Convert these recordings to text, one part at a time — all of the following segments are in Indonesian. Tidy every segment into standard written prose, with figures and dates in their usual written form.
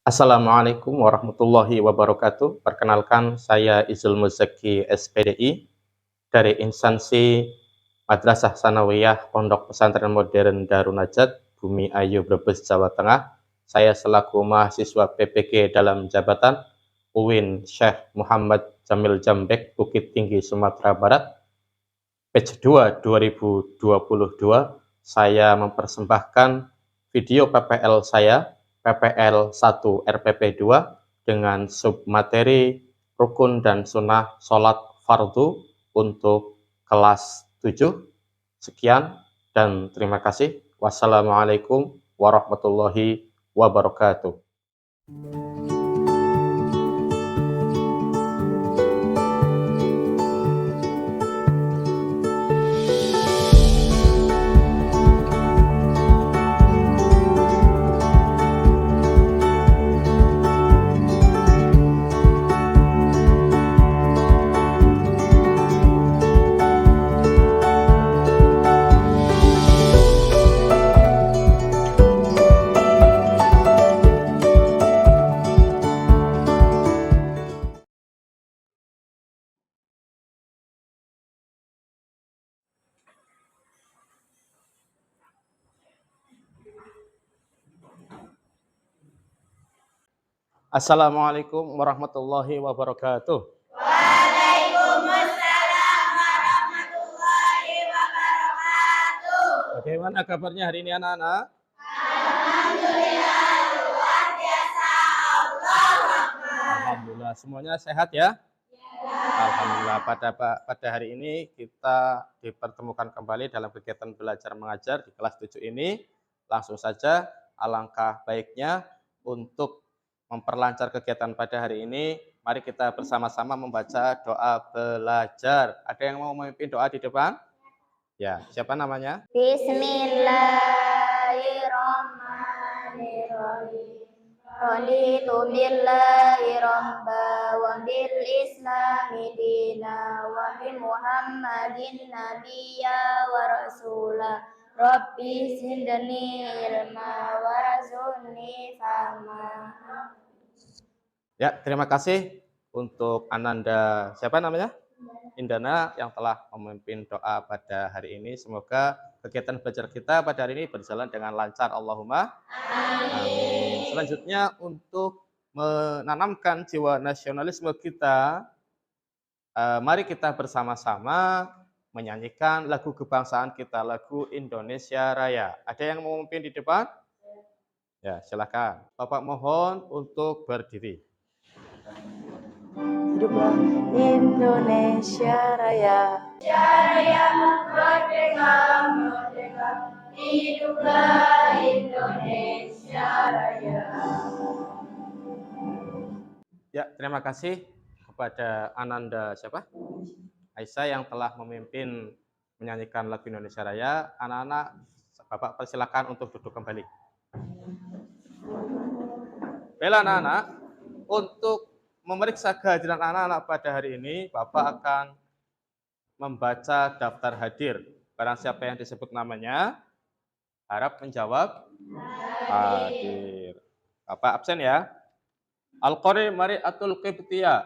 Assalamualaikum warahmatullahi wabarakatuh. Perkenalkan, saya Izul Muzaki SPDI dari instansi Madrasah Sanawiyah Pondok Pesantren Modern Darun Najat, Bumi Ayu, Brebes, Jawa Tengah. Saya selaku mahasiswa PPG dalam jabatan UIN Syekh Muhammad Jamil Jambek, Bukit Tinggi, Sumatera Barat, batch 2 2022. Saya mempersembahkan video PPL saya, PPL 1 RPP 2, dengan submateri rukun dan sunnah sholat fardu untuk kelas 7. Sekian dan terima kasih. Wassalamualaikum warahmatullahi wabarakatuh. Assalamualaikum warahmatullahi wabarakatuh. Waalaikumsalam warahmatullahi wabarakatuh. Bagaimana kabarnya hari ini anak-anak? Alhamdulillah luar biasa. Allahu Akbar. Alhamdulillah semuanya sehat ya? Alhamdulillah pada hari ini kita dipertemukan kembali dalam kegiatan belajar mengajar di kelas 7 ini. Langsung saja, alangkah baiknya untuk memperlancar kegiatan pada hari ini, mari kita bersama-sama membaca doa belajar. Ada yang mau memimpin doa di depan? Ya, siapa namanya? Bismillahirrahmanirrahim. Raditu billahi rabba wa bil islami dina wa bi Muhammadin nabiyya wa rasula. Rabbi zidni ilma warzuqni fahma. Ya, terima kasih untuk Ananda. Siapa namanya? Indana yang telah memimpin doa pada hari ini. Semoga kegiatan belajar kita pada hari ini berjalan dengan lancar. Allahumma amin. Selanjutnya, untuk menanamkan jiwa nasionalisme kita, mari kita bersama-sama menyanyikan lagu kebangsaan kita, lagu Indonesia Raya. Ada yang mau memimpin di depan? Ya, silakan. Bapak mohon untuk berdiri. Hiduplah Indonesia Raya. Raya merdeka, merdeka. Hiduplah Indonesia Raya. Ya, terima kasih kepada Ananda siapa? Aisyah yang telah memimpin menyanyikan lagu Indonesia Raya. Anak-anak, Bapak persilakan untuk duduk kembali. Baiklah anak-anak, untuk memeriksa kehadiran anak-anak pada hari ini, Bapak akan membaca daftar hadir. Barang siapa yang disebut namanya, harap menjawab hadir. Bapak absen ya. Al-Qori Mari'atul Qibtiyah,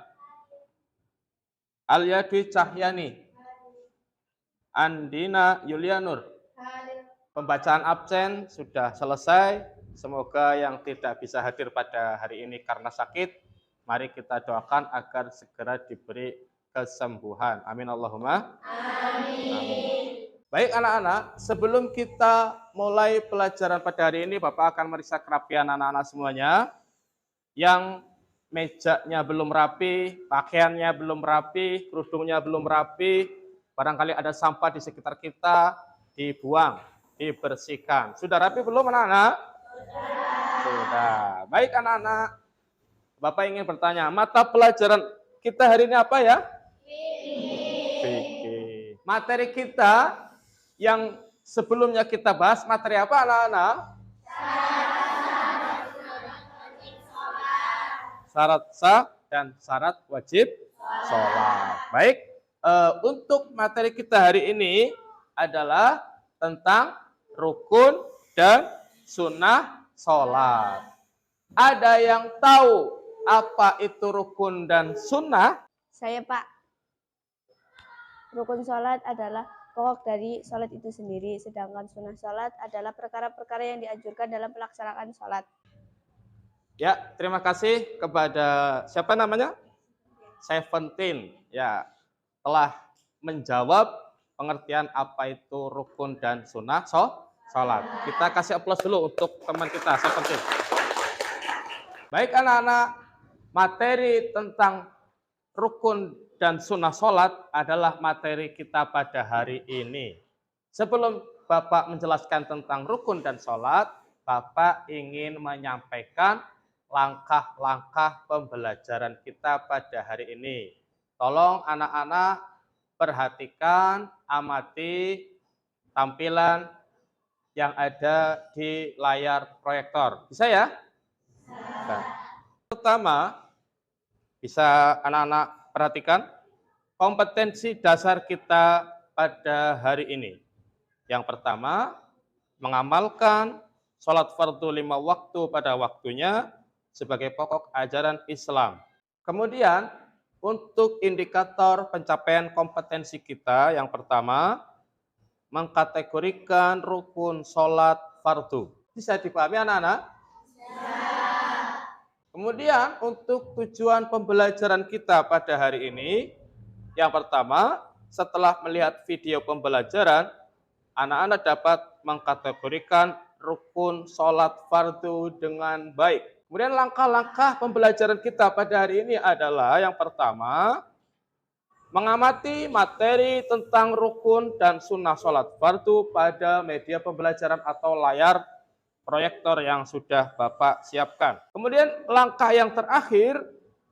Al-Yadwi Cahyani, Andina Yulianur. Pembacaan absen sudah selesai. Semoga yang tidak bisa hadir pada hari ini karena sakit, mari kita doakan agar segera diberi kesembuhan. Amin Allahumma. Amin. Baik anak-anak, sebelum kita mulai pelajaran pada hari ini, Bapak akan meriksa kerapian anak-anak semuanya. Yang mejanya belum rapi, pakaiannya belum rapi, kerudungnya belum rapi, barangkali ada sampah di sekitar kita, dibuang, dibersihkan. Sudah rapi belum anak-anak? Sudah. Baik anak-anak, Bapak ingin bertanya, mata pelajaran kita hari ini apa ya? Fikih. Materi kita yang sebelumnya kita bahas, materi apa anak-anak? Syarat sah dan syarat wajib sholat. Baik, untuk materi kita hari ini adalah tentang rukun dan sunnah sholat. Ada yang tahu apa itu rukun dan sunnah? Saya, Pak. Rukun sholat adalah pokok dari sholat itu sendiri, sedangkan sunnah sholat adalah perkara-perkara yang dianjurkan dalam pelaksanaan sholat. Ya, terima kasih kepada siapa namanya? Seventeen, ya, telah menjawab pengertian apa itu rukun dan sunnah sholat. Kita kasih aplaus dulu untuk teman kita, Seventeen. Baik anak-anak, materi tentang rukun dan sunnah sholat adalah materi kita pada hari ini. Sebelum Bapak menjelaskan tentang rukun dan sholat, Bapak ingin menyampaikan langkah-langkah pembelajaran kita pada hari ini. Tolong anak-anak perhatikan, amati tampilan yang ada di layar proyektor. Bisa ya? Nah, pertama, bisa anak-anak perhatikan kompetensi dasar kita pada hari ini. Yang pertama, mengamalkan sholat fardu 5 waktu pada waktunya sebagai pokok ajaran Islam. Kemudian, untuk indikator pencapaian kompetensi kita, yang pertama, mengkategorikan rukun sholat fardu. Bisa dipahami anak-anak? Kemudian untuk tujuan pembelajaran kita pada hari ini, yang pertama, setelah melihat video pembelajaran, anak-anak dapat mengkategorikan rukun sholat fardu dengan baik. Kemudian langkah-langkah pembelajaran kita pada hari ini adalah yang pertama, mengamati materi tentang rukun dan sunnah sholat fardu pada media pembelajaran atau layar proyektor yang sudah Bapak siapkan. Kemudian langkah yang terakhir,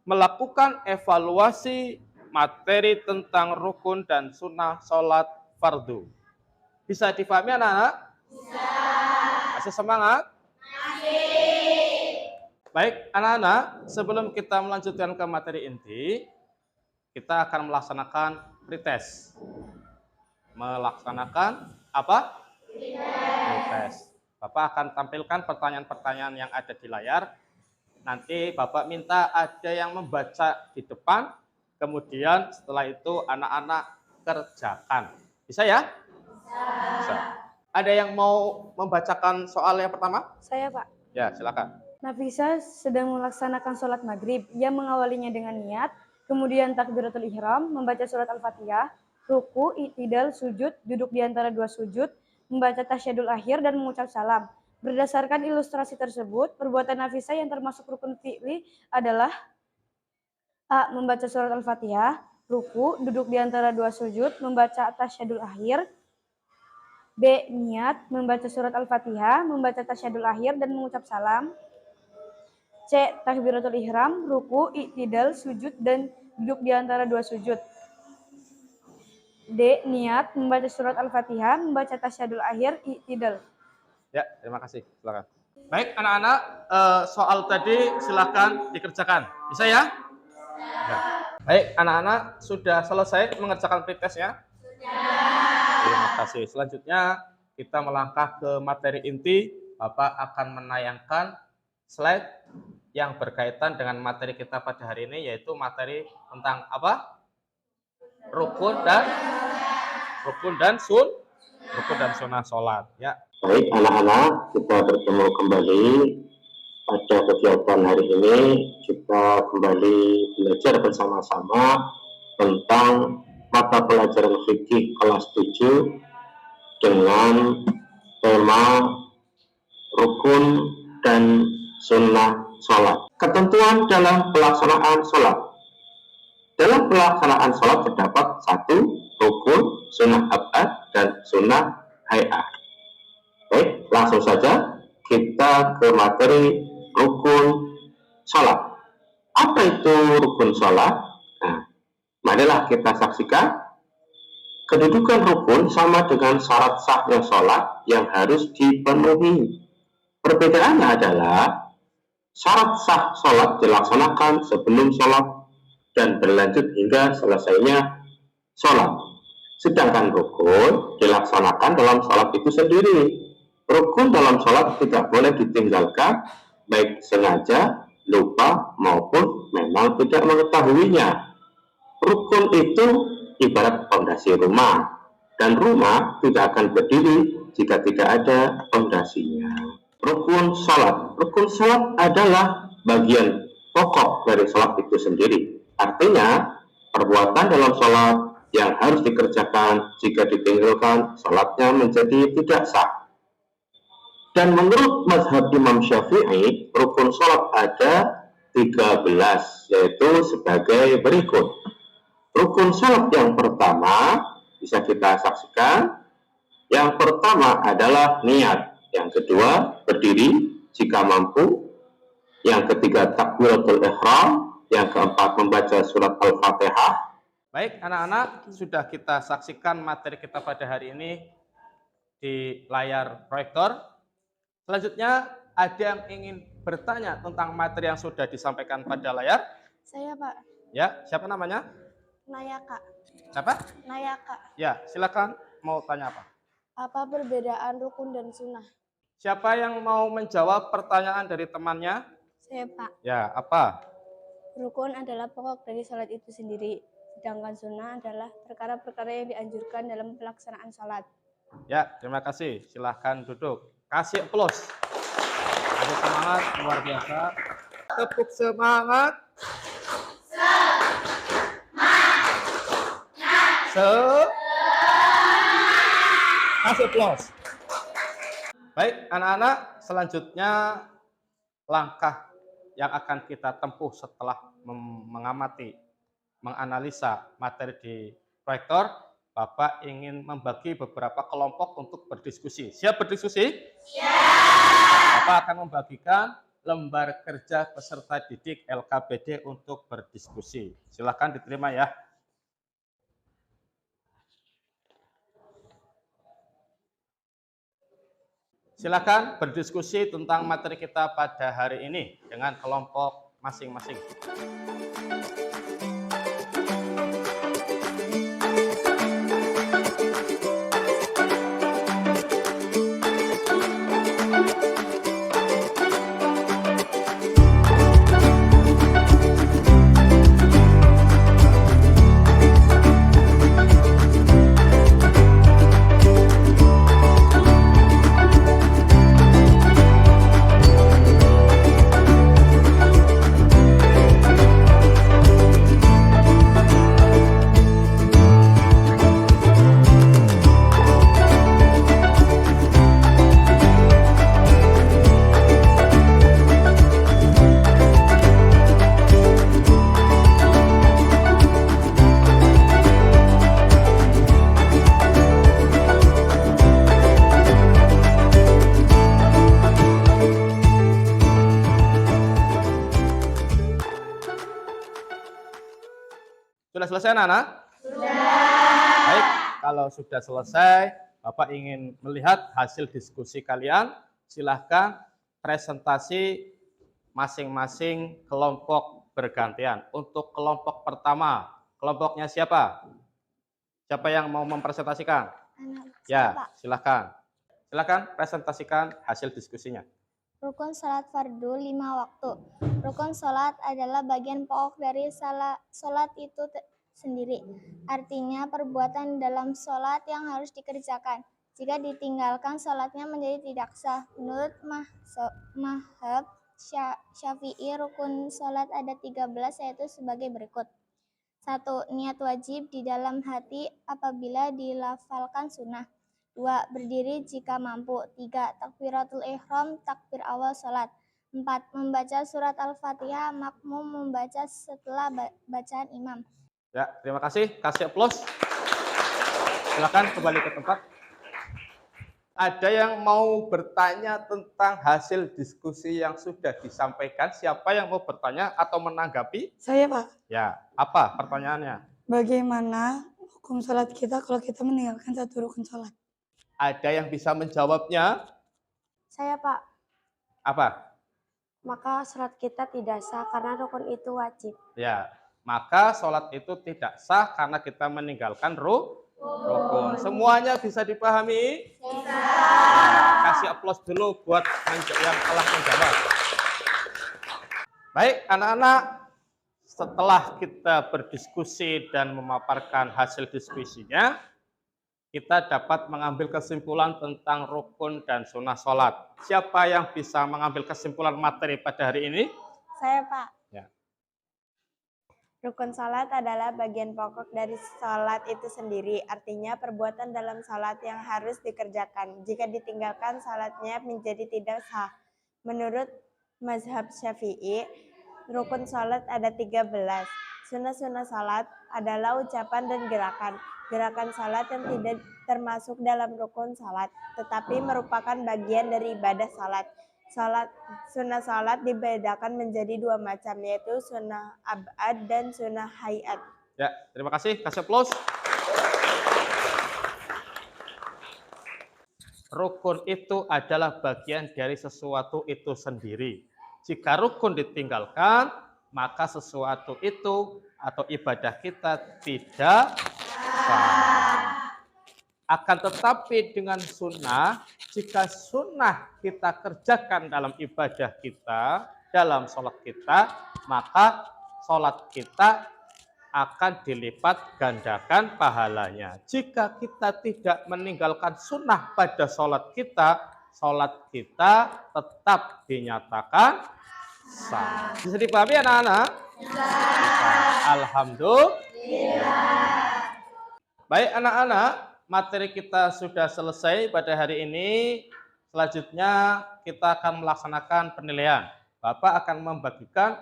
melakukan evaluasi materi tentang rukun dan sunnah sholat fardu. Bisa dipahami anak-anak? Bisa. Masih semangat? Masih. Baik anak-anak, sebelum kita melanjutkan ke materi inti, kita akan melaksanakan pretest. Melaksanakan apa? Pretest. Bapak akan tampilkan pertanyaan-pertanyaan yang ada di layar. Nanti Bapak minta ada yang membaca di depan, kemudian setelah itu anak-anak kerjakan. Bisa ya? Bisa. Ada yang mau membacakan soal yang pertama? Saya, Pak. Ya, silakan. Nafisa sedang melaksanakan sholat maghrib. Ia mengawalinya dengan niat, kemudian takbiratul ihram, membaca surat Al-Fatihah, ruku, i'tidal, sujud, duduk di antara dua sujud, membaca tasyahudul akhir dan mengucap salam. Berdasarkan ilustrasi tersebut, perbuatan Nafisa yang termasuk rukun fi'li adalah A. Membaca surat Al-Fatihah, ruku, duduk di antara dua sujud, membaca tasyahudul akhir. B. Niat, membaca surat Al-Fatihah, membaca tasyahudul akhir dan mengucap salam. C. Takbiratul ihram, ruku, i'tidal, sujud dan duduk di antara dua sujud. D. Niat, membaca surat Al-Fatihah, membaca tasyahudul akhir, i'tidal. Ya, terima kasih. Silakan. Baik, anak-anak, soal tadi silakan dikerjakan. Bisa ya? Ya. Baik, anak-anak sudah selesai mengerjakan pretestnya? Sudah. Terima kasih. Selanjutnya kita melangkah ke materi inti. Bapak akan menayangkan slide yang berkaitan dengan materi kita pada hari ini, yaitu materi tentang apa? Rukun dan sunnah sholat. Ya. Baik anak-anak, kita bertemu kembali pada kegiatan hari ini. Kita kembali belajar bersama-sama tentang mata pelajaran fikih kelas 7 dengan tema rukun dan sunnah sholat. Ketentuan dalam pelaksanaan sholat. Dalam pelaksanaan sholat terdapat 1. Rukun, sunnah abad, dan sunnah hay'ah. Baik, langsung saja kita ke materi rukun sholat. Apa itu rukun sholat? Nah, marilah kita saksikan. Kedudukan rukun sama dengan syarat sahnya sholat yang harus dipenuhi. Perbedaannya adalah syarat sah sholat dilaksanakan sebelum sholat dan berlanjut hingga selesainya sholat. Sedangkan rukun dilaksanakan dalam sholat itu sendiri. Rukun dalam sholat tidak boleh ditinggalkan baik sengaja, lupa, maupun memang tidak mengetahuinya. Rukun itu ibarat fondasi rumah, dan rumah tidak akan berdiri jika tidak ada fondasinya. Rukun salat adalah bagian pokok dari salat itu sendiri. Artinya, perbuatan dalam salat yang harus dikerjakan jika ditinggalkan, salatnya menjadi tidak sah. Dan menurut mazhab Imam Syafi'i, rukun salat ada 13, yaitu sebagai berikut. Rukun salat yang pertama bisa kita saksikan. Yang pertama adalah niat. Yang kedua, berdiri jika mampu. Yang ketiga, takbiratul ihram. Yang keempat, membaca surat Al-Fatihah. Baik, anak-anak, sudah kita saksikan materi kita pada hari ini di layar proyektor. Selanjutnya, ada yang ingin bertanya tentang materi yang sudah disampaikan pada layar? Saya, Pak. Ya, siapa namanya? Nayaka. Siapa? Nayaka. Ya, silakan. Mau tanya apa? Apa perbedaan rukun dan sunnah? Siapa yang mau menjawab pertanyaan dari temannya? Saya, Pak. Ya, apa? Rukun adalah pokok dari sholat itu sendiri. Sedangkan sunnah adalah perkara-perkara yang dianjurkan dalam pelaksanaan sholat. Ya, terima kasih. Silahkan duduk. Kasih aplaus. Ada semangat luar biasa. Tepuk semangat. Kasih aplaus. Baik, anak-anak, selanjutnya langkah yang akan kita tempuh setelah mengamati, menganalisa materi di proyektor. Bapak ingin membagi beberapa kelompok untuk berdiskusi. Siap berdiskusi? Siap. Bapak akan membagikan lembar kerja peserta didik LKPD untuk berdiskusi. Silakan diterima ya. Silakan berdiskusi tentang materi kita pada hari ini dengan kelompok masing-masing. Sudah selesai, anak-anak? Sudah. Baik, kalau sudah selesai, Bapak ingin melihat hasil diskusi kalian, silahkan presentasi masing-masing kelompok bergantian. Untuk kelompok pertama, kelompoknya siapa? Siapa yang mau mempresentasikan? Ya, silahkan. Silahkan presentasikan hasil diskusinya. Rukun salat fardu 5 waktu. Rukun salat adalah bagian pokok dari salat itu sendiri. Artinya perbuatan dalam salat yang harus dikerjakan. Jika ditinggalkan salatnya menjadi tidak sah. Menurut mazhab Syafi'i, rukun salat ada 13 yaitu sebagai berikut. 1. Niat wajib di dalam hati apabila dilafalkan sunnah. 2. Berdiri jika mampu. 3. Takbiratul ihram, takbir awal salat. 4. Membaca surat Al-Fatihah, makmum membaca setelah bacaan imam. Ya, terima kasih. Kasih aplaus. Silakan kembali ke tempat. Ada yang mau bertanya tentang hasil diskusi yang sudah disampaikan? Siapa yang mau bertanya atau menanggapi? Saya, Pak. Ya, apa pertanyaannya? Bagaimana hukum sholat kita kalau kita meninggalkan satu rukun sholat? Ada yang bisa menjawabnya? Saya, Pak. Apa? Maka sholat kita tidak sah karena rukun itu wajib. Ya, maka sholat itu tidak sah karena kita meninggalkan rukun. Semuanya bisa dipahami? Bisa. Ya, kasih aplaus dulu buat yang telah menjawab. Baik, anak-anak, setelah kita berdiskusi dan memaparkan hasil diskusinya, kita dapat mengambil kesimpulan tentang rukun dan sunnah sholat. Siapa yang bisa mengambil kesimpulan materi pada hari ini? Saya, Pak. Ya. Rukun salat adalah bagian pokok dari salat itu sendiri. Artinya perbuatan dalam salat yang harus dikerjakan. Jika ditinggalkan, salatnya menjadi tidak sah. Menurut mazhab Syafi'i, rukun salat ada 13. Sunnah-sunnah salat adalah ucapan dan gerakan. Gerakan salat yang tidak termasuk dalam rukun salat, tetapi merupakan bagian dari ibadah salat. Sunnah salat dibedakan menjadi dua macam, yaitu sunnah abad dan sunnah hayat. Ya, terima kasih. Kasih plus. Rukun itu adalah bagian dari sesuatu itu sendiri. Jika rukun ditinggalkan, maka sesuatu itu atau ibadah kita tidak sah. Akan tetapi dengan sunnah, jika sunnah kita kerjakan dalam ibadah kita, dalam sholat kita, maka sholat kita akan dilipat gandakan pahalanya. Jika kita tidak meninggalkan sunnah pada sholat kita tetap dinyatakan sah. Bisa dipahami anak-anak? Bisa. Alhamdulillah. Baik anak-anak, materi kita sudah selesai pada hari ini. Selanjutnya kita akan melaksanakan penilaian. Bapak akan membagikan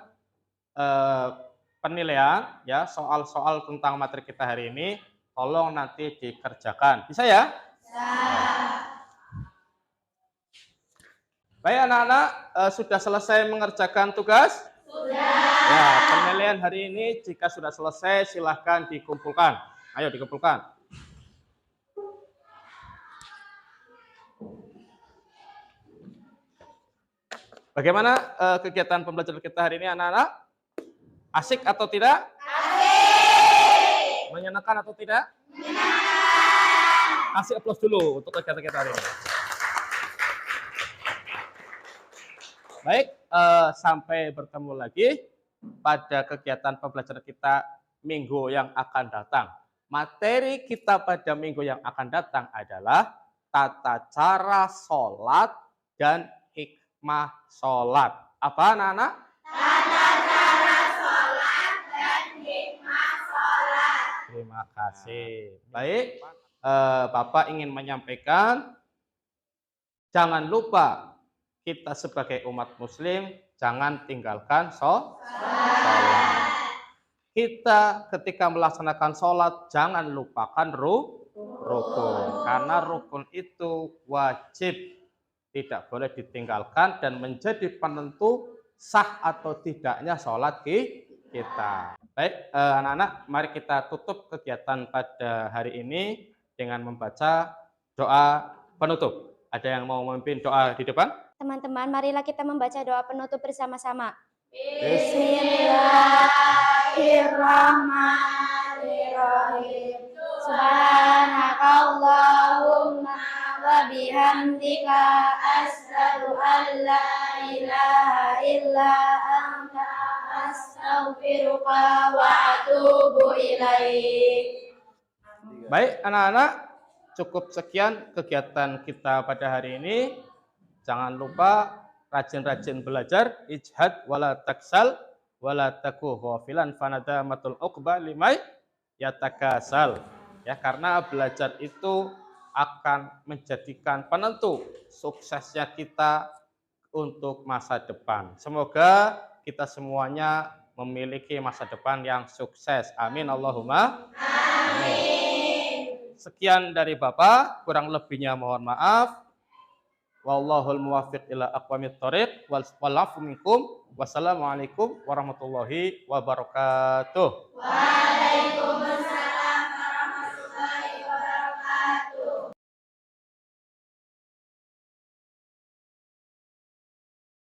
penilaian ya soal-soal tentang materi kita hari ini. Tolong nanti dikerjakan. Bisa ya? Bisa. Baik anak-anak, sudah selesai mengerjakan tugas? Sudah. Ya, penilaian hari ini jika sudah selesai silahkan dikumpulkan. Ayo dikumpulkan. Bagaimana kegiatan pembelajaran kita hari ini anak-anak? Asik atau tidak? Asik. Menyenangkan atau tidak? Menyenangkan. Kasih aplaus dulu untuk kegiatan kita hari ini. Baik, sampai bertemu lagi pada kegiatan pembelajaran kita minggu yang akan datang. Materi kita pada minggu yang akan datang adalah tata cara sholat dan hikmah sholat. Apa anak-anak? Tata cara sholat dan hikmah sholat. Terima kasih. Baik, Bapak ingin menyampaikan, jangan lupa kita sebagai umat muslim jangan tinggalkan sholat. Kita ketika melaksanakan sholat jangan lupakan rukun. Karena rukun itu wajib, tidak boleh ditinggalkan dan menjadi penentu sah atau tidaknya sholat kita. Baik, anak-anak, mari kita tutup kegiatan pada hari ini dengan membaca doa penutup. Ada yang mau memimpin doa di depan? Teman-teman, marilah kita membaca doa penutup bersama-sama. Bismillahirrahmanirrahim. Subhanakallahumma wa bihamdika asyhadu an la ilaha illa anta astaghfiruka wa atubu ilaik. Baik, anak-anak, cukup sekian kegiatan kita pada hari ini. Jangan lupa rajin-rajin belajar, ijhad wala taksal wala taku ghafilan fanadamatul uqba limai yatakasal. Ya, karena belajar itu akan menjadikan penentu suksesnya kita untuk masa depan. Semoga kita semuanya memiliki masa depan yang sukses. Amin Allahumma amin. Sekian dari Bapak, kurang lebihnya mohon maaf. Wallahul muwaffiq ila aqwamit thoriq wal afu minkum. Wassalamualaikum warahmatullahi wabarakatuh. Waalaikumsalam.